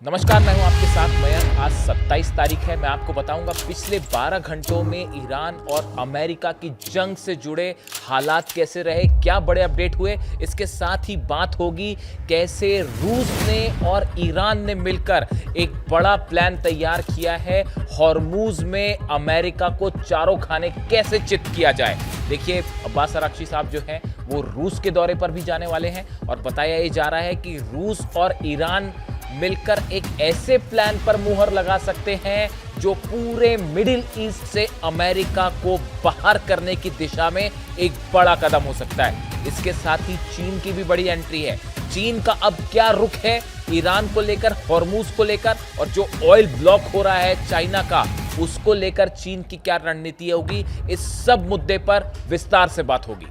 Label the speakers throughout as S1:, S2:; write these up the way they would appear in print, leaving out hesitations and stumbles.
S1: नमस्कार, मैं हूं आपके साथ मयंक। आज 27 तारीख है। मैं आपको बताऊंगा पिछले 12 घंटों में ईरान और अमेरिका की जंग से जुड़े हालात कैसे रहे, क्या बड़े अपडेट हुए। इसके साथ ही बात होगी कैसे रूस ने और ईरान ने मिलकर एक बड़ा प्लान तैयार किया है, हॉर्मूज में अमेरिका को चारों खाने कैसे चित किया जाए। देखिए, अब्बास अराक्ची साहब जो हैं वो रूस के दौरे पर भी जाने वाले हैं और बताया ये जा रहा है कि रूस और ईरान मिलकर एक ऐसे प्लान पर मुहर लगा सकते हैं जो पूरे मिडिल ईस्ट से अमेरिका को बाहर करने की दिशा में एक बड़ा कदम हो सकता है। इसके साथ ही चीन की भी बड़ी एंट्री है। चीन का अब क्या रुख है ईरान को लेकर, हॉर्मूज को लेकर, और जो ऑयल ब्लॉक हो रहा है चाइना का, उसको लेकर चीन की क्या रणनीति होगी, इस सब मुद्दे पर विस्तार से बात होगी।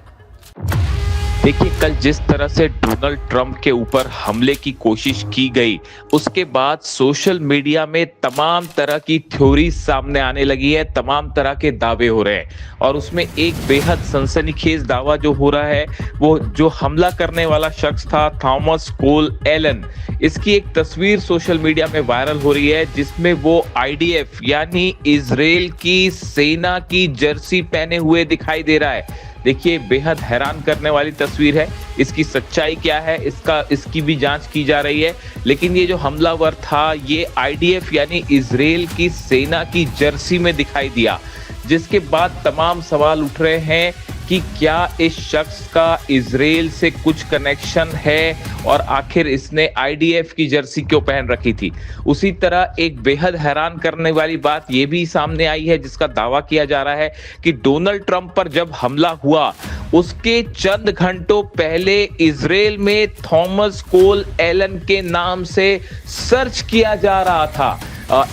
S2: देखिए, कल जिस तरह से डोनाल्ड ट्रंप के ऊपर हमले की कोशिश की गई, उसके बाद सोशल मीडिया में तमाम तरह की थ्योरी सामने आने लगी है, तमाम तरह के दावे हो रहे हैं। और उसमें एक बेहद सनसनीखेज दावा जो हो रहा है, वो जो हमला करने वाला शख्स था थॉमस कोल एलन, इसकी एक तस्वीर सोशल मीडिया में वायरल हो रही है जिसमें वो आईडीएफ यानी इजराइल की सेना की जर्सी पहने हुए दिखाई दे रहा है। देखिए, बेहद हैरान करने वाली तस्वीर है। इसकी सच्चाई क्या है, इसकी भी जांच की जा रही है। लेकिन ये जो हमलावर था, ये आईडीएफ यानी इजराइल की सेना की जर्सी में दिखाई दिया, जिसके बाद तमाम सवाल उठ रहे हैं कि क्या इस शख्स का इजराइल से कुछ कनेक्शन है और आखिर इसने आईडीएफ की जर्सी क्यों पहन रखी थी। उसी तरह एक बेहद हैरान करने वाली बात यह भी सामने आई है, जिसका दावा किया जा रहा है कि डोनाल्ड ट्रंप पर जब हमला हुआ उसके चंद घंटों पहले इजराइल में थॉमस कोल एलन के नाम से सर्च किया जा रहा था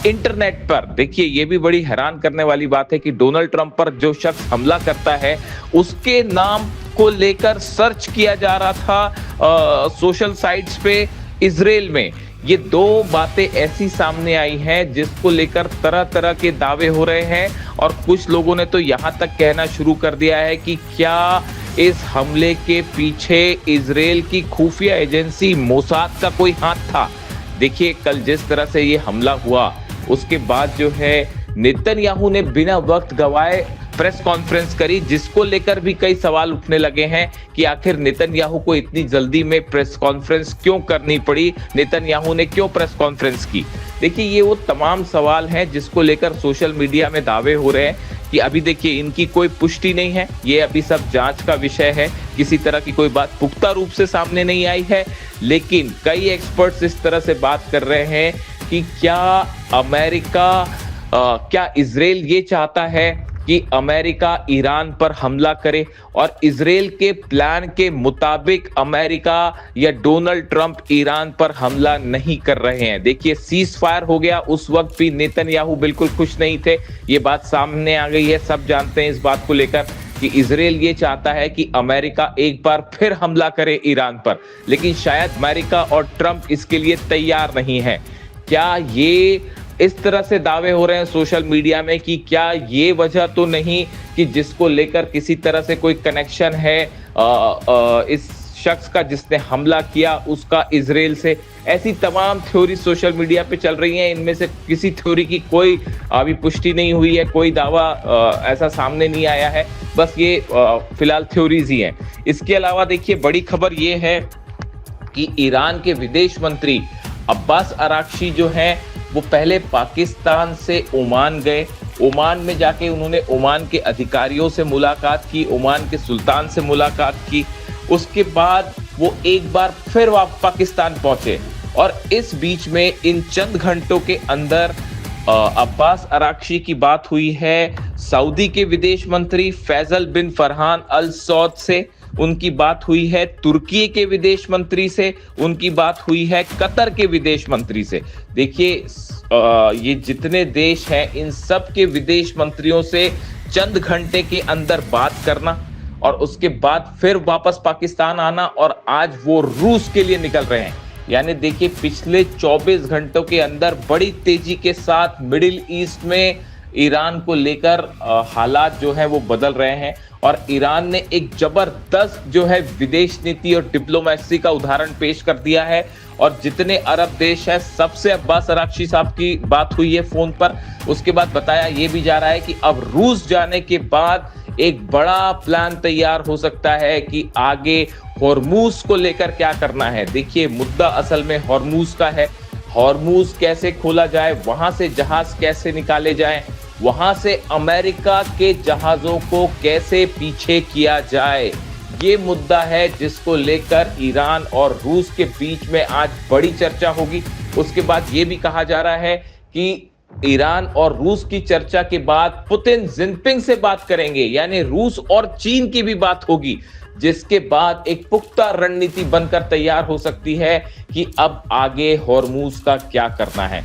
S2: इंटरनेट पर। देखिए, ये भी बड़ी हैरान करने वाली बात है कि डोनाल्ड ट्रंप पर जो शख्स हमला करता है उसके नाम को लेकर सर्च किया जा रहा था सोशल साइट्स पे इजराइल में। ये दो बातें ऐसी सामने आई हैं जिसको लेकर तरह तरह के दावे हो रहे हैं, और कुछ लोगों ने तो यहां तक कहना शुरू कर दिया है कि क्या इस हमले के पीछे इजराइल की खुफिया एजेंसी मोसाद का कोई हाथ था। देखिए, कल जिस तरह से ये हमला हुआ उसके बाद जो है नेतन्याहू ने बिना वक्त गवाए प्रेस कॉन्फ्रेंस करी, जिसको लेकर भी कई सवाल उठने लगे हैं कि आखिर नेतन्याहू को इतनी जल्दी में प्रेस कॉन्फ्रेंस क्यों करनी पड़ी, नेतन्याहू ने क्यों प्रेस कॉन्फ्रेंस की। देखिए, ये वो तमाम सवाल हैं जिसको लेकर सोशल मीडिया में दावे हो रहे हैं कि अभी देखिए इनकी कोई पुष्टि नहीं है, ये अभी सब जांच का विषय है, किसी तरह की कोई बात पुख्ता रूप से सामने नहीं आई है। लेकिन कई एक्सपर्ट्स इस तरह से बात कर रहे हैं कि क्या इजराइल ये चाहता है कि अमेरिका ईरान पर हमला करे, और इजराइल के प्लान के मुताबिक अमेरिका या डोनाल्ड ट्रंप ईरान पर हमला नहीं कर रहे हैं। देखिए, सीज फायर हो गया, उस वक्त भी नेतन्याहू बिल्कुल खुश नहीं थे, ये बात सामने आ गई है, सब जानते हैं इस बात को लेकर कि इजराइल ये चाहता है कि अमेरिका एक बार फिर हमला करे ईरान पर, लेकिन शायद अमेरिका और ट्रंप इसके लिए तैयार नहीं है। क्या ये इस तरह से दावे हो रहे हैं सोशल मीडिया में कि क्या ये वजह तो नहीं कि जिसको लेकर किसी तरह से कोई कनेक्शन है इस शख्स का जिसने हमला किया उसका इजराइल से। ऐसी तमाम थ्योरी सोशल मीडिया पे चल रही हैं, इनमें से किसी थ्योरी की कोई अभी पुष्टि नहीं हुई है, कोई दावा ऐसा सामने नहीं आया है, बस ये फिलहाल थ्योरीज ही हैं। इसके अलावा देखिए, बड़ी खबर ये है कि ईरान के विदेश मंत्री अब्बास अराक्ची जो हैं वो पहले पाकिस्तान से ओमान गए। ओमान में जाके उन्होंने ओमान के अधिकारियों से मुलाकात की, ओमान के सुल्तान से मुलाकात की। उसके बाद वो एक बार फिर पाकिस्तान पहुंचे, और इस बीच में इन चंद घंटों के अंदर अब्बास अराक्ची की बात हुई है सऊदी के विदेश मंत्री फैसल बिन फरहान अल सौद से, उनकी बात हुई है तुर्की के विदेश मंत्री से, उनकी बात हुई है कतर के विदेश मंत्री से। देखिए, ये जितने देश हैं इन सब के विदेश मंत्रियों से चंद घंटे के अंदर बात करना और उसके बाद फिर वापस पाकिस्तान आना, और आज वो रूस के लिए निकल रहे हैं। यानी देखिए, पिछले 24 घंटों के अंदर बड़ी तेजी के साथ मिडिल ईस्ट में ईरान को लेकर हालात जो है वो बदल रहे हैं और ईरान ने एक जबरदस्त जो है विदेश नीति और डिप्लोमेसी का उदाहरण पेश कर दिया है। और जितने अरब देश हैं सबसे अब्बास अरागची साहब की बात हुई है फोन पर। उसके बाद बताया ये भी जा रहा है कि अब रूस जाने के बाद एक बड़ा प्लान तैयार हो सकता है कि आगे हॉर्मूज को लेकर क्या करना है। देखिए मुद्दा असल में हॉर्मूज का है। हॉर्मूज कैसे खोला जाए, वहां से जहाज कैसे निकाले जाए, वहां से अमेरिका के जहाजों को कैसे पीछे किया जाए, ये मुद्दा है जिसको लेकर ईरान और रूस के बीच में आज बड़ी चर्चा होगी। उसके बाद ये भी कहा जा रहा है कि ईरान और रूस की चर्चा के बाद पुतिन जिनपिंग से बात करेंगे, यानी रूस और चीन की भी बात होगी, जिसके बाद एक पुख्ता रणनीति बनकर तैयार हो सकती है कि अब आगे हॉर्मूज का क्या करना है।